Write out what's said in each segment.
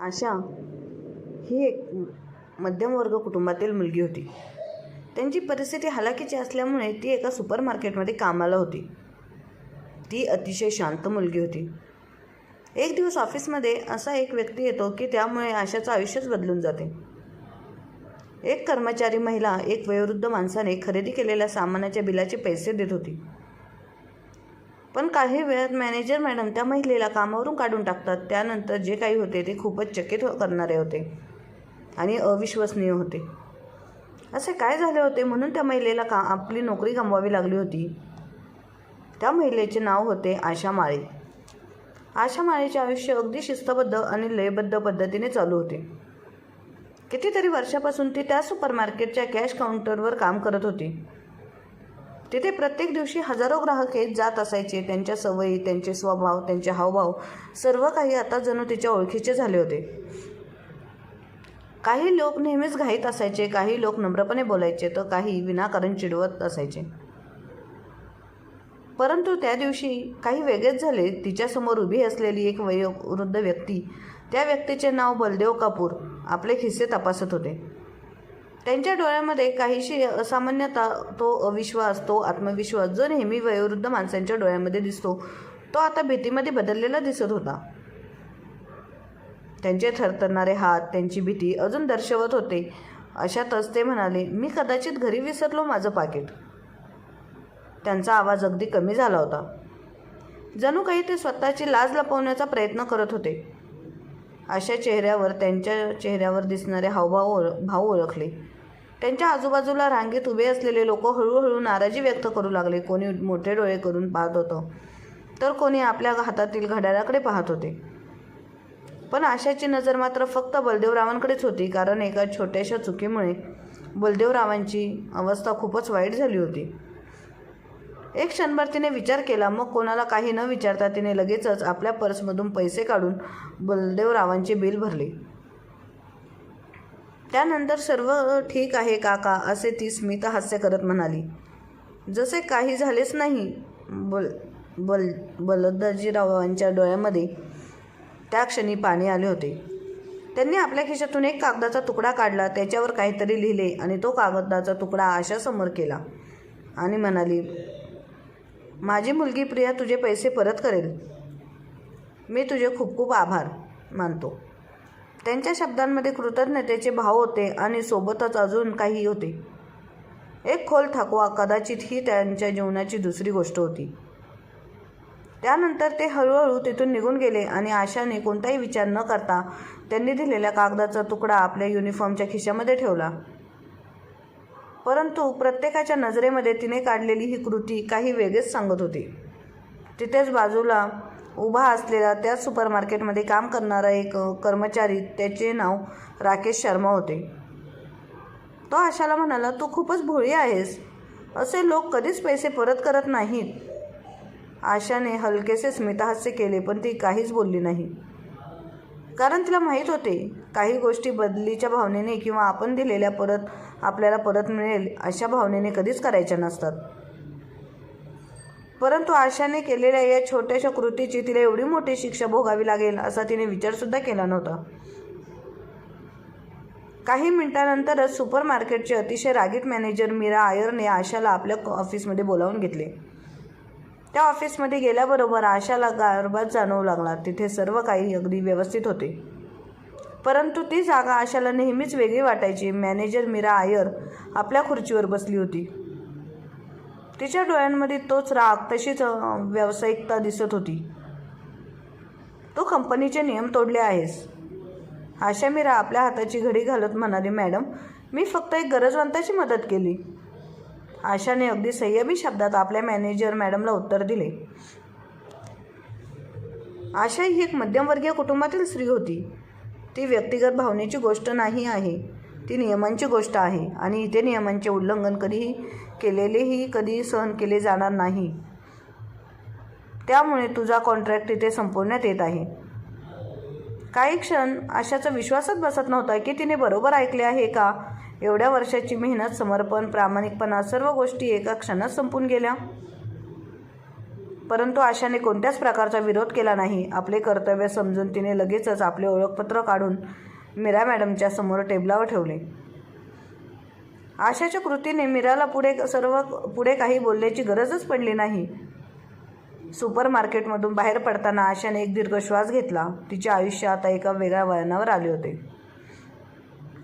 आशा ही एक मध्यमवर्ग कुटुंबातील मुलगी होती. त्यांची परिस्थिती हलाखीची असल्यामुळे ती एका सुपर मार्केटमध्ये कामाला होती. ती अतिशय शांत मुलगी होती. एक दिवस ऑफिसमध्ये असा एक व्यक्ती येतो की त्यामुळे आशाचं आयुष्यच बदलून जाते. एक कर्मचारी महिला एक वयोवृद्ध माणसाने खरेदी केलेल्या सामानाच्या बिलाचे पैसे देत होती. पण काही वेळात मॅनेजर मॅडम त्या महिलेला कामावरून काढून टाकतात. त्यानंतर जे काही होते ते खूपच चकित करणारे होते आणि अविश्वसनीय होते. असे काय झाले होते म्हणून त्या महिलेला आपली नोकरी गमवावी लागली होती? त्या महिलेचे नाव होते आशा माळे. आशा माळेचे आयुष्य अगदी शिस्तबद्ध आणि लयबद्ध पद्धतीने चालू होते. कितीतरी वर्षापासून ती त्या सुपरमार्केटच्या कॅश काउंटरवर काम करत होती. तिथे प्रत्येक दिवशी हजारो ग्राहक येत जात असायचे. त्यांच्या सवयी, त्यांचे स्वभाव, त्यांचे हावभाव सर्व काही आता जणू तिच्या ओळखीचे झाले होते. काही लोक नेहमीच घाईत असायचे, काही लोक नम्रपणे बोलायचे, तर काही विनाकारण चिडवत असायचे. परंतु त्या दिवशी काही वेगळेच झाले. तिच्यासमोर उभी असलेली एक वयोवृद्ध व्यक्ती, त्या व्यक्तीचे नाव बलदेव कापूर, आपले खिसे तपासत होते. त्यांच्या डोळ्यामध्ये काहीशी असामान्यता, तो अविश्वास, तो आत्मविश्वास जो नेहमी वयोवृद्ध माणसांच्या डोळ्यामध्ये दिसतो, तो आता भीतीमध्ये बदललेला दिसत होता. त्यांचे थरथरणारे हात त्यांची भीती अजून दर्शवत होते. अशातच ते म्हणाले, "मी कदाचित घरी विसरलो माझं पाकीट." त्यांचा आवाज अगदी कमी झाला होता. जणू काही ते स्वतःची लाज लपवण्याचा प्रयत्न करत होते. अशा चेहऱ्यावर त्यांच्या चेहऱ्यावर दिसणारे भाव ओळखले. त्यांच्या आजूबाजूला रांगेत उभे असलेले लोक हळूहळू नाराजी व्यक्त करू लागले. कोणी मोठे डोळे करून पाहत होतं, तर कोणी आपल्या हातातील घड्याळाकडे पाहत होते. पण आशाची नजर मात्र फक्त बलदेवरावांकडेच होती, कारण एका छोट्याशा चुकीमुळे बलदेवरावांची अवस्था खूपच वाईट झाली होती. एक क्षणभर तिने विचार केला. मग कोणाला काही न विचारता तिने लगेचच आपल्या पर्समधून पैसे काढून बलदेवरावांचे बिल भरले. त्यानंतर, "सर्व ठीक आहे काका," असे ती स्मित हास्य करत म्हणाली, जसे काही झालेच नाही. बलदाजीरावांच्या डोळ्यामध्ये त्या क्षणी पाणी आले होते. त्यांनी आपल्या खिशातून एक कागदाचा तुकडा काढला, त्याच्यावर काहीतरी लिहिले आणि तो कागदाचा तुकडा आशासमोर केला आणि म्हणाली, "माझी मुलगी प्रिया तुझे पैसे परत करेल. मी तुझे खूप खूप आभार मानतो." त्यांच्या शब्दांमध्ये कृतज्ञतेचे भाव होते आणि सोबतच अजून काही होते. एक खोल थकवा. कदाचित ही त्यांच्या जीवनाची दुसरी गोष्ट होती. त्यानंतर ते हळूहळू तिथून निघून गेले आणि आशाने कोणताही विचार न करता त्यांनी दिलेला कागदाचा तुकडा आपल्या युनिफॉर्मच्या खिशामध्ये ठेवला. परंतु प्रत्येकाच्या नजरेमध्ये तिने काढलेली ही कृती काही वेगळेच सांगत होती. तिथेच बाजूला उभा असलेला त्याच सुपरमार्केटमध्ये काम करणारा एक कर्मचारी, त्याचे नाव राकेश शर्मा होते. तो आशाला म्हणाला, "तू खूपच भोळी आहेस. असे लोक कधीच पैसे परत करत नाहीत." आशाने हलकेसे स्मितहास्य केले, पण ती काहीच बोलली नाही. कारण तिला माहीत होते, काही गोष्टी बदलीच्या भावनेने किंवा आपण दिलेल्या आपल्याला परत मिळेल अशा भावनेने कधीच करायच्या नसतात. परंतु आशाने केलेल्या या छोट्याशा कृतीची तिला एवढी मोठी शिक्षा भोगावी लागेल असा तिने विचारसुद्धा केला नव्हता. काही मिनिटांनंतरच सुपरमार्केटचे अतिशय रागीट मॅनेजर मीरा आयरने आशाला आपल्या ऑफिसमध्ये बोलावून घेतले. त्या ऑफिसमध्ये गेल्याबरोबर आशाला गारवाच जाणवू लागला. तिथे सर्व काही अगदी व्यवस्थित होते, परंतु ती जागा आशाला नेहमीच वेगळी वाटायची. मॅनेजर मीरा आयर आपल्या खुर्चीवर बसली होती. तिच्या डोळ्यांमध्ये तोच राग, तशीच व्यावसायिकता दिसत होती. "तू कंपनीचे नियम तोडले आहेस." आशा मीरा आपल्या हाताची घडी घालत म्हणाली, "मॅडम, मी फक्त एक गरजवंताची मदत केली." आशाने अगदी संयमी शब्दात आपल्या मॅनेजर मॅडमला उत्तर दिले. आशा ही एक मध्यमवर्गीय कुटुंबातील स्त्री होती. ती व्यक्तिगत भावनेची गोष्ट नाही आहे, ती नियमांची गोष्ट आहे आणि इथे नियमांचे उल्लंघन केलेलेही कधी सहन केले जाणार नाही. त्यामुळे तुझा कॉन्ट्रॅक्ट इथे संपवण्यात येत आहे. काही क्षण आशाचा विश्वासच बसत नव्हता की तिने बरोबर ऐकले आहे का? एवढ्या वर्षाची मेहनत, समर्पण, प्रामाणिकपणा, सर्व गोष्टी एका क्षणात संपून गेल्या. परंतु आशाने कोणत्याच प्रकारचा विरोध केला नाही. आपले कर्तव्य समजून तिने लगेचच आपले ओळखपत्र काढून मीरा मॅडमच्या समोर टेबलावर ठेवले. आशाच्या कृतीने मीराला पुढे काही बोलण्याची गरजच पडली नाही. सुपर मार्केटमधून बाहेर पडताना आशाने एक दीर्घ श्वास घेतला. तिचे आयुष्य आता एका वेगळ्या वळणावर आले होते.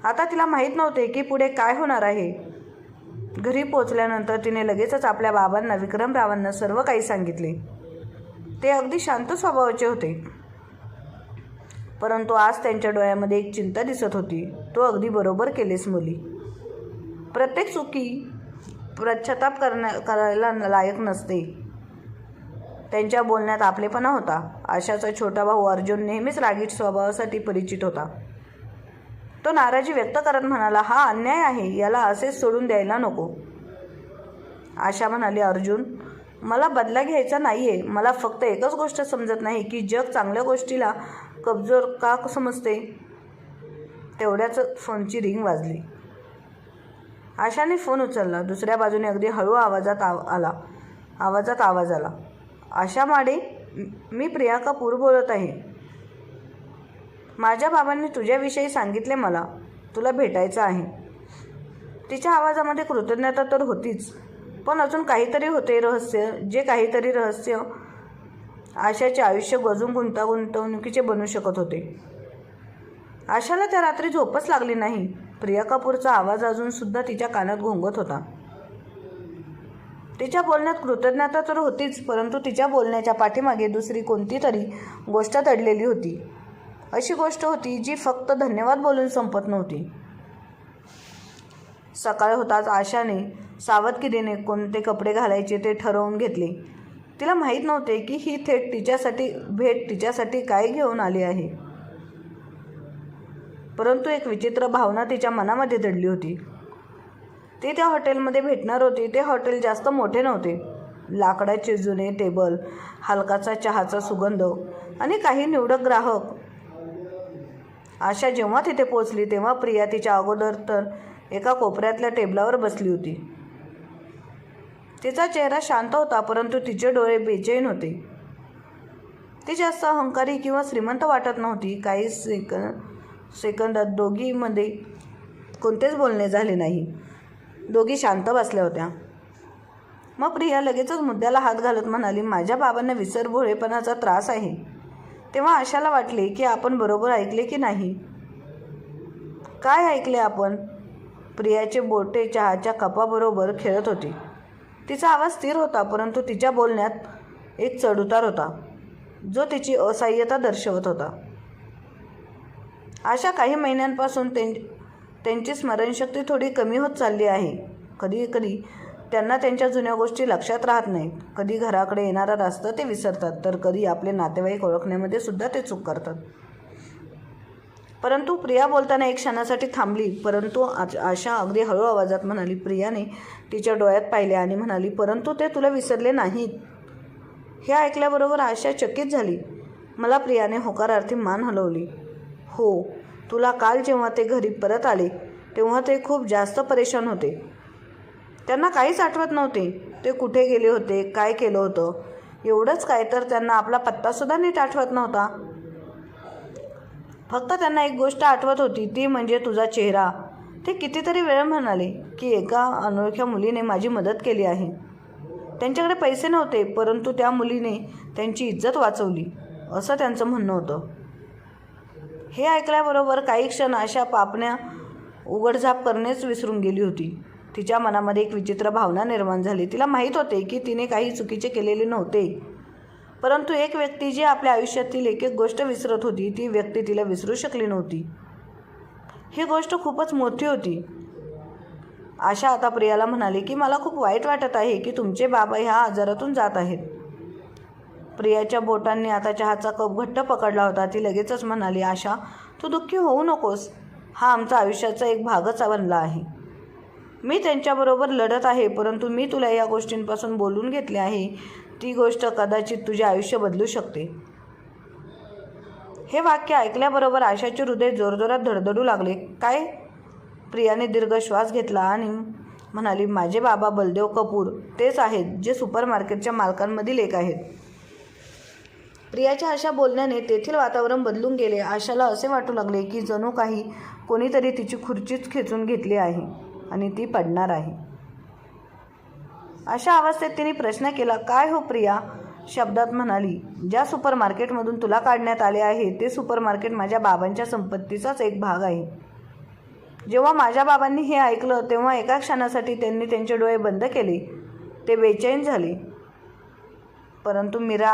आता तिला माहीत नव्हते की पुढे काय होणार आहे. घरी पोचल्यानंतर तिने लगेचच आपल्या बाबांना, विक्रमरावांना सर्व काही सांगितले. ते अगदी शांत स्वभावाचे होते, परंतु आज त्यांच्या डोळ्यामध्ये एक चिंता दिसत होती. तो अगदी बरोबर केलेस मुली. प्रत्येक चुकी पश्चाताप करायला लायक नसते. त्यांच्या बोलण्यात आपलेपणा होता. आशाचा छोटा भाऊ अर्जुन नेहमीच रागीट स्वभावासाठी परिचित होता. तो नाराजी व्यक्त करत म्हणाला, हा अन्याय आहे, याला असेच सोडून द्यायला नको. आशा म्हणाली, अर्जुन, मला बदला घ्यायचा नाही आहे. मला फक्त एकच गोष्ट समजत नाही की जग चांगल्या गोष्टीला कमजोर का समजते. तेवढ्याच फोनची रिंग वाजली. आशाने फोन उचलला. दुसऱ्या बाजूने अगदी हळू आवाजात आवाज आला. आशा माडे, मी प्रिया कपूर बोलत आहे. माझ्या बाबांनी तुझ्याविषयी सांगितले, मला तुला भेटायचं आहे. तिच्या आवाजामध्ये कृतज्ञता तर होतीच, पण अजून काहीतरी होते रहस्य. जे काहीतरी रहस्य आशाचे आयुष्य गजून गुंतागुंतवणुकीचे बनू शकत होते. आशाला त्या रात्री झोपच लागली नाही. प्रिया कपूरचा आवाज अजूनसुद्धा तिच्या कानात घोंगत होता. तिच्या बोलण्यात कृतज्ञता तर होतीच, परंतु तिच्या बोलण्याच्या पाठीमागे दुसरी कोणती तरी गोष्ट दडलेली होती. अशी गोष्ट होती जी फक्त धन्यवाद बोलून संपत नव्हती. सकाळ होताच आशाने सावधगिरीने कोणते कपडे घालायचे ते ठरवून घेतले. तिला माहीत नव्हते की ही थेट तिच्यासाठी काय घेऊन आली आहे. परंतु एक विचित्र भावना तिच्या मनामध्ये दडली होती. ती त्या हॉटेलमध्ये भेटणार होती. ते हॉटेल जास्त मोठे नव्हते. लाकडाचे जुने टेबल, हलकाचा चहाचा सुगंध आणि काही निवडक ग्राहक. आशा जेव्हा तिथे पोचली तेव्हा प्रिया तिच्या अगोदर तर एका कोपऱ्यातल्या टेबलावर बसली होती. तिचा चेहरा शांत होता, परंतु तिचे डोळे बेचैन होते. ती जास्त अहंकारी किंवा श्रीमंत वाटत नव्हती. काही सेकंदात दोघींमध्ये कोणतेच बोलणे झाले नाही. दोघी शांत बसल्या होत्या. मग प्रिया लगेचच मुद्द्याला हात घालत म्हणाली, माझ्या बाबांना विसरभोळेपणाचा त्रास आहे. तेव्हा आशाला वाटले की आपण बरोबर ऐकले की नाही. काय ऐकले आपण? प्रियाचे बोटे चहाच्या कपाबरोबर खेळत होती. तिचा आवाज स्थिर होता, परंतु तिच्या बोलण्यात एक चढउतार होता जो तिची असहाय्यता दर्शवत होता. आशा, काही महिन्यांपासून त्यांची स्मरणशक्ती थोडी कमी होत चालली आहे. कधी कधी त्यांना त्यांच्या जुन्या गोष्टी लक्षात राहत नाहीत. कधी घराकडे येणारा रस्ता ते विसरतात, तर कधी आपले नातेवाईक ओळखण्यामध्ये सुद्धा ते चूक करतात. परंतु प्रिया बोलताना एक क्षणासाठी थांबली. परंतु आशा अगदी हळू आवाजात म्हणाली. प्रियाने तिच्या डोळ्यात पाहिले आणि म्हणाली, परंतु ते तुला विसरले नाहीत. हे ऐकल्याबरोबर आशा चकित झाली. मला प्रियाने होकारार्थी मान हलवली. हो, तुला काल जेव्हा ते घरी परत आले तेव्हा ते खूप जास्त परेशान होते. त्यांना काहीच आठवत नव्हते. ते कुठे गेले होते, काय केलं होतं. एवढंच काय, तर त्यांना आपला पत्तासुद्धा नीट आठवत नव्हता. फक्त त्यांना एक गोष्ट आठवत होती, ती म्हणजे तुझा चेहरा. ते कितीतरी वेळ म्हणाले की एका अनोळख्या मुलीने माझी मदत केली आहे. त्यांच्याकडे पैसे नव्हते, परंतु त्या मुलीने त्यांची इज्जत वाचवली, असं त्यांचं म्हणणं होतं. हे ऐकल्याबरोबर काही क्षण आशा पापण्या उघडझाप करणेच विसरून गेली होती. तिच्या मनामध्ये एक विचित्र भावना निर्माण झाली. तिला माहीत होते की तिने काही चुकीचे केलेले नव्हते, परंतु एक व्यक्ती जी आपल्या आयुष्यातील एक एक गोष्ट विसरत होती, ती व्यक्ती तिला विसरू शकली नव्हती. ही गोष्ट खूपच मोठी होती. आशा आता प्रियाला म्हणाली की मला खूप वाईट वाटत आहे की तुमचे बाबा ह्या आजारातून जात आहेत. प्रियाच्या बोटांनी आता चहाचा कप घट्ट पकडला होता. ती लगेचच म्हणाली, आशा, तू दुःखी होऊ नकोस. हा आमचा आयुष्याचा एक भागच बनला आहे. मी त्यांच्याबरोबर लढत आहे, परंतु मी तुला या गोष्टींपासून बोलून घेतले आहे. ती गोष्ट कदाचित तुझे आयुष्य बदलू शकते. हे वाक्य ऐकल्याबरोबर आशाचे हृदय जोरजोरात धडधडू लागले. काय? प्रियाने दीर्घ श्वास घेतला आणि म्हणाली, माझे बाबा बलदेव कपूर तेच आहेत जे सुपरमार्केटच्या मालकांमधील एक आहेत. प्रियाच्या अशा बोलण्याने तेथील वातावरण बदलून गेले. आशाला असे वाटू लागले की जणू काही कोणीतरी तिची खुर्चीच खेचून घेतली आहे आणि ती पडणार आहे. अशा अवस्थेत तिने प्रश्न केला, काय हो प्रिया? शब्दात म्हणाली, ज्या सुपरमार्केटमधून तुला काढण्यात आले आहे ते सुपरमार्केट माझ्या बाबांच्या संपत्तीचाच एक भाग आहे. जेव्हा माझ्या बाबांनी हे ऐकलं तेव्हा एका क्षणासाठी त्यांनी त्यांचे डोळे बंद केले. ते बेचैन झाले. परंतु मीरा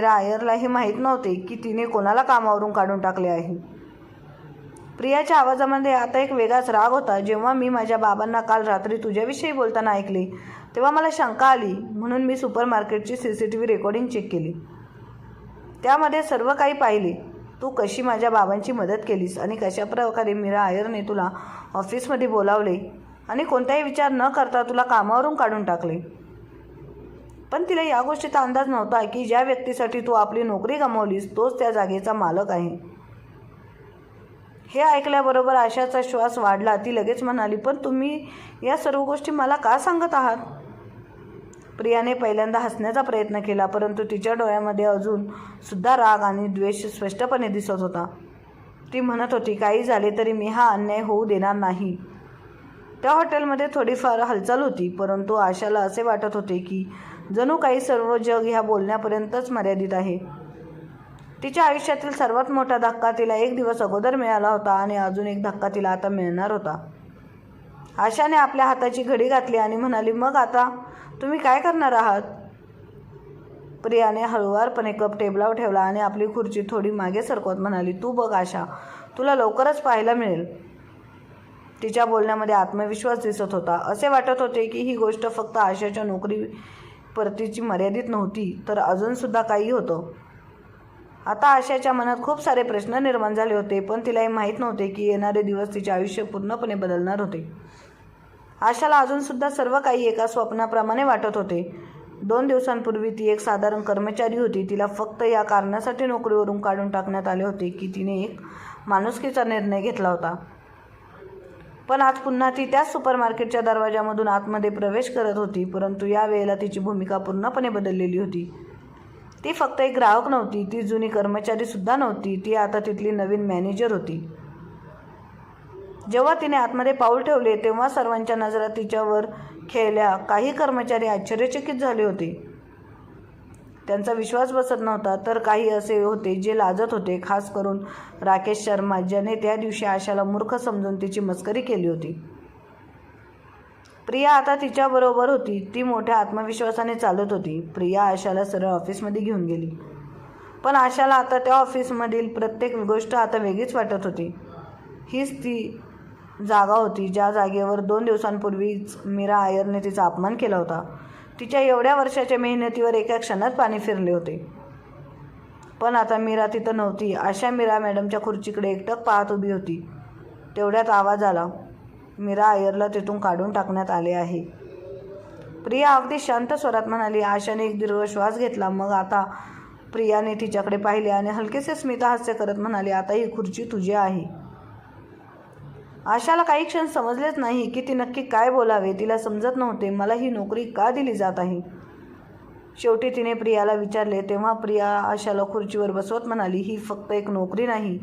अय्यरला हे माहीत नव्हते की तिने कोणाला कामावरून काढून टाकले आहे. प्रियाच्या आवाजामध्ये आता एक वेगळाच राग होता. जेव्हा मी माझ्या बाबांना काल रात्री तुझ्याविषयी बोलताना ऐकले तेव्हा मला शंका आली, म्हणून मी सुपरमार्केटची CCTV रेकॉर्डिंग चेक केली. त्यामध्ये सर्व काही पाहिले. तू कशी माझ्या बाबांची मदत केलीस आणि कशा प्रकारे मीरा अय्यरने तुला ऑफिसमध्ये बोलावले आणि कोणताही विचार न करता तुला कामावरून काढून टाकले. पण तिला या गोष्टीचा अंदाज नव्हता की ज्या व्यक्तीसाठी तू आपली नोकरी गमावलीस तोच त्या जागेचा मालक आहे. हे ऐकल्याबरोबर आशाचा श्वास वाढला. ती लगेच म्हणाली, पण तुम्ही या सर्व गोष्टी मला का सांगत आहात? प्रियाने पहिल्यांदा हसण्याचा प्रयत्न केला, परंतु तिच्या डोळ्यामध्ये अजून सुद्धा राग आणि द्वेष स्पष्टपणे दिसत होता. ती म्हणत होती, काही झाले तरी मी हा अन्याय होऊ देणार नाही. त्या हॉटेलमध्ये थोडीफार हालचाल होती, परंतु आशाला असे वाटत होते की जणू काही सर्व जग ह्या बोलण्यापर्यंतच मर्यादित आहे. तिच्या आयुष्यातील सर्वात मोठा धक्का तिला एक दिवस अगोदर मिळाला होता आणि अजून एक धक्का तिला आता मिळणार होता. आशाने आपल्या हाताची घडी घातली आणि म्हणाली, मग आता तुम्ही काय करणार आहात? प्रियाने हळुवारपणे कप टेबलावर ठेवला आणि आपली खुर्ची थोडी मागे सरकवत म्हणाली, तू बघ आशा, तुला लवकरच पाहायला मिळेल. तिच्या बोलण्यामध्ये आत्मविश्वास दिसत होता. असे वाटत होते की ही गोष्ट फक्त आशाच्या नोकरी परतीची मर्यादित नव्हती, तर अजूनसुद्धा काही होतं. आता आशाच्या मनात खूप सारे प्रश्न निर्माण झाले होते, पण तिलाही माहीत नव्हते की येणारे दिवस तिचे आयुष्य पूर्णपणे बदलणार होते. आशाला अजूनसुद्धा सर्व काही एका स्वप्नाप्रमाणे वाटत होते. 2 दिवसांपूर्वी ती एक साधारण कर्मचारी होती. तिला फक्त या कारणासाठी नोकरीवरून काढून टाकण्यात आले होते की तिने एक माणुसकीचा निर्णय घेतला होता. पण आज पुन्हा ती त्याच सुपरमार्केटच्या दरवाजामधून आतमध्ये प्रवेश करत होती, परंतु या वेळेला तिची भूमिका पूर्णपणे बदललेली होती. ती फक्त एक ग्राहक नव्हती, ती जुनी कर्मचारीसुद्धा नव्हती, ती आता तिथली नवीन मॅनेजर होती. जेव्हा तिने आतमध्ये पाऊल ठेवले तेव्हा सर्वांच्या नजरा तिच्यावर खेळल्या. काही कर्मचारी आश्चर्यचकित झाले होते. त्यांचा विश्वास बसत नव्हता, तर काही असे होते जे लाजत होते, खास करून राकेश शर्मा, ज्याने त्या दिवशी आशाला मूर्ख समजून तिची मस्करी केली होती. प्रिया आता तिच्याबरोबर होती. ती मोठ्या आत्मविश्वासाने चालत होती. प्रिया आशाला सरळ ऑफिसमध्ये घेऊन गेली. पण आशाला आता त्या ऑफिसमधील प्रत्येक गोष्ट आता वेगळीच वाटत होती. हीच ती जागा होती ज्या जागेवर 2 दिवसांपूर्वीच मीरा अय्यरने तिचा अपमान केला होता. तिच्या एवढ्या वर्षाच्या मेहनतीवर एका क्षणात पाणी फिरले होते. पण आता मीरा तिथं नव्हती. आशा मीरा मॅडमच्या खुर्चीकडे एकटक पाहत उभी होती. तेवढ्यात आवाज आला, मीरा अय्यरला तिथून काढून टाकण्यात आले आहे. प्रिया अगदी शांत स्वरात म्हणाली. आशाने एक दीर्घ श्वास घेतला. मग आता प्रियाने तिच्याकडे पाहिले आणि हलकेसे स्मितहास्य करत म्हणाली, आता ही खुर्ची तुझी आहे. आशाला काही क्षण समजलेच नाही की ती नक्की काय बोलावे. तिला समजत नव्हते मला ही नोकरी का दिली जात आहे. शेवटी तिने प्रियाला विचारले. तेव्हा प्रिया आशाला खुर्चीवर बसवत म्हणाली, ही फक्त एक नोकरी नाही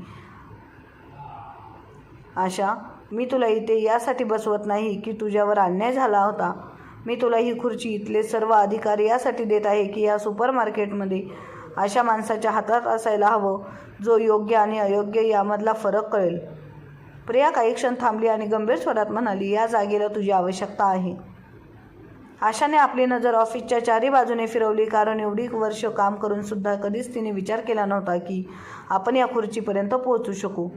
आशा, मी तुला इथे यासाठी बसवत नाही की तुझ्यावर अन्याय झाला होता. मी तुला ही खुर्ची, इथले सर्व अधिकार यासाठी देत आहे की या सुपरमार्केटमध्ये अशा माणसाच्या हातात असायला हवं जो योग्य आणि अयोग्य यामधला फरक कळेल. प्रिया काही क्षण थांबली आणि गंभीर स्वरात म्हणाली, या जागेला तुझी आवश्यकता आहे. आशाने आपली नजर ऑफिसच्या चारी बाजूने फिरवली, कारण एवढी वर्ष काम करून सुद्धा कधीच तिने विचार केला नव्हता की आपण या खुर्चीपर्यंत पोहोचू शकू.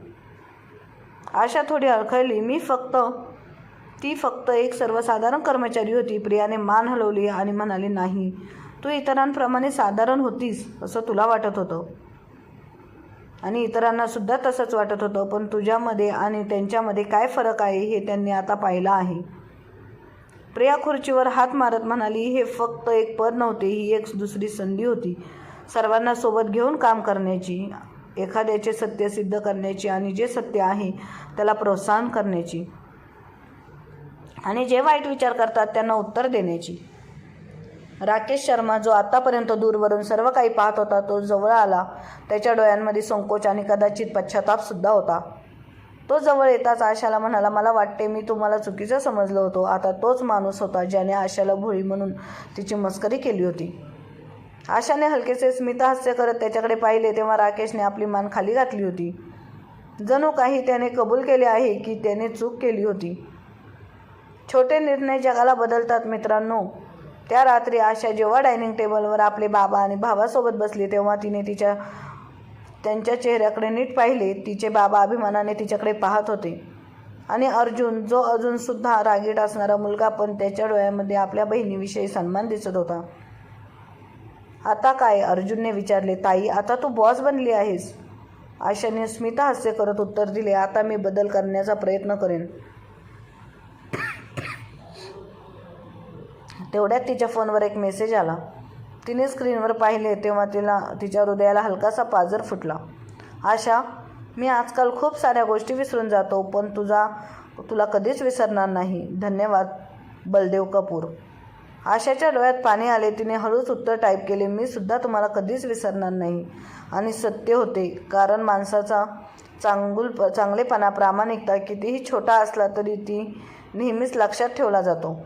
आशा थोडी अडखळली. ती फक्त एक सर्वसाधारण कर्मचारी होती. प्रियाने मान हलवली आणि म्हणाली, नाही, तू इतरांप्रमाणे साधारण होतीस असं तुला वाटत होतं आणि इतरांना सुद्धा तसंच वाटत होतं, पण तुझ्यामध्ये आणि त्यांच्यामध्ये काय फरक आहे हे त्यांनी आता पाहिलं आहे. प्रिया खुर्चीवर हात मारत म्हणाली, हे फक्त एक पद नव्हते, ही एक दुसरी संधी होती सर्वांना सोबत घेऊन काम करण्याची, एखाद्याचे सत्य सिद्ध करण्याची आणि जे सत्य आहे त्याला प्रोत्साहन करण्याची. आणि जे वाईट विचार करतात त्यांना उत्तर देण्याची. राकेश शर्मा, जो आतापर्यंत दूरवरून सर्व काही पाहत होता, तो जवळ आला. त्याच्या डोळ्यांमध्ये संकोच आणि कदाचित पश्चातापसुद्धा होता. तो जवळ येताच आशाला म्हणाला, मला वाटते मी तुम्हाला चुकीचं समजलो होतो. आता तोच माणूस होता ज्याने आशाला भोळी म्हणून तिची मस्करी केली होती. आशाने हलकेसे स्मितहास्य करत त्याच्याकडे पाहिले तेव्हा राकेशने आपली मान खाली घातली होती. जणू काही त्याने कबूल केले आहे की त्याने चूक केली होती. छोटे निर्णय जगाला बदलतात मित्रांनो. त्या रात्री आशा जेव्हा डायनिंग टेबलवर आपले बाबा आणि भावासोबत बसली तेव्हा तिने त्यांच्या चेहऱ्याकडे नीट पाहिले. तिचे बाबा अभिमानाने तिच्याकडे पाहत होते आणि अर्जुन, जो अजूनसुद्धा रागीट असणारा मुलगा, पण त्याच्या डोळ्यामध्ये आपल्या बहिणीविषयी सन्मान दिसत होता. आता काय? अर्जुनने विचारले. ताई, आता तू बॉस बनली आहेस. आशाने स्मितहास्य करत उत्तर दिले. आता मी बदल करण्याचा प्रयत्न करेन. तेवढ्यात तिच्या फोनवर एक मेसेज आला. तिने स्क्रीनवर पाहिले तेव्हा तिच्या हृदयाला हलकासा पाझर फुटला. आशा, मी आजकाल खूप साऱ्या गोष्टी विसरून जातो, पण तुला कधीच विसरणार नाही. धन्यवाद, बलदेव कपूर. आशाच्या डोळ्यात पाणी आले. तिने हळूच उत्तर टाईप केले. मी सुद्धा तुम्हाला कधीच विसरणार नाही. आणि सत्य होते, कारण माणसाचा चांगलेपणा, प्रामाणिकता कितीही छोटा असला तरी ती नेहमीच लक्षात ठेवला जातो.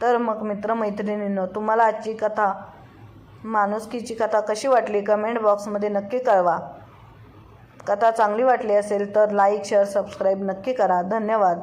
तर मग मित्रमैत्रिणींनो, तुम्हाला आजची कथा, माणुसकीची कथा कशी वाटली कमेंट बॉक्समध्ये नक्की कळवा. कथा चांगली वाटली असेल तर लाईक, शेअर, सबस्क्राईब नक्की करा. धन्यवाद.